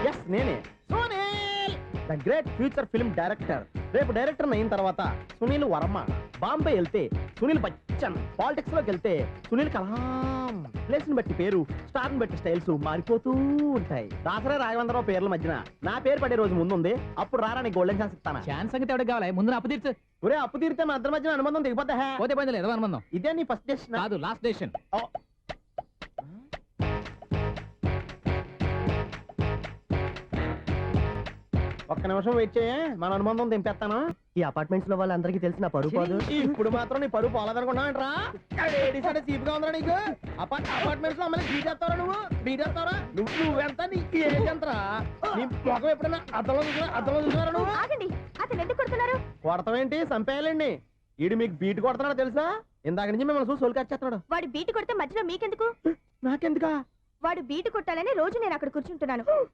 Yes నేనే Sunil, the great future film director. రేపు director అయిన తర్వాత సునీల్ వర్మ. బాంబే వెళ్తే సునీల్ బచ్చన్, పాలిటిక్స్ లోకి వెళ్తే సునీల్ కలాం. ప్లేస్ ని బట్టి పేరు, స్టార్ ని బట్టి స్టైల్స్ మారిపోతూ ఉంటాయి. దాసరా రాఘవేంద్రరావు పేర్ల మధ్యన నా పేరు పడే రోజు ముందుంది. అప్పుడు రారా నీ గోల్డెన్ ఛాన్స్ ఇస్తానా? ఛాన్స్ సంగతి ఎవరికి కావాలి? ముందు అప్పు తీర్చు. ఒరే అప్పు తీరితే మా ఇద్దరి మధ్యన అనుబంధం దిగిపోతా. పోతే పోయింది లేదు అనుబంధం. ఇదే నీ ఫస్ట్ డెస్టినేషన్ కాదు, లాస్ట్ డెసిషన్. ఒక్క నిమిషం వెయిట్ చేయ, మన అనుబంధం దింపేస్తాను. ఈ అపార్ట్మెంట్స్ లో వాళ్ళందరికీ తెలిసిన పరువు కాదు. ఇప్పుడు మాత్రం నీ పరువు పోలేదనుకున్నావంటరా? చీప్ గా ఉందా నీకు? అపార్ట్మెంట్స్ లో అమ్మని బీటేస్తారా? నువ్వెంత? నీ ఏజ్ ఎంతరా? నీ ముఖం ఎప్పుడైనా అర్థంలో చూసారా నువ్వు? ఆగండి, అతను ఎందుకు కొడుతున్నారు? కొడతావేంటి? చంపేయాలండి. ఈడు మీకు బీట్ కొడుతున్నాడు తెలుసా? ఇందాక నుంచి మిమ్మల్ని చూసి సోలు కచ్చేస్తున్నాడు. వాడు బీటు కొడితే మధ్యలో మీకెందుకు? నాకెందుకా? వాడు బీటు కొట్టాలని రోజు నేను అక్కడ కూర్చుంటున్నాను.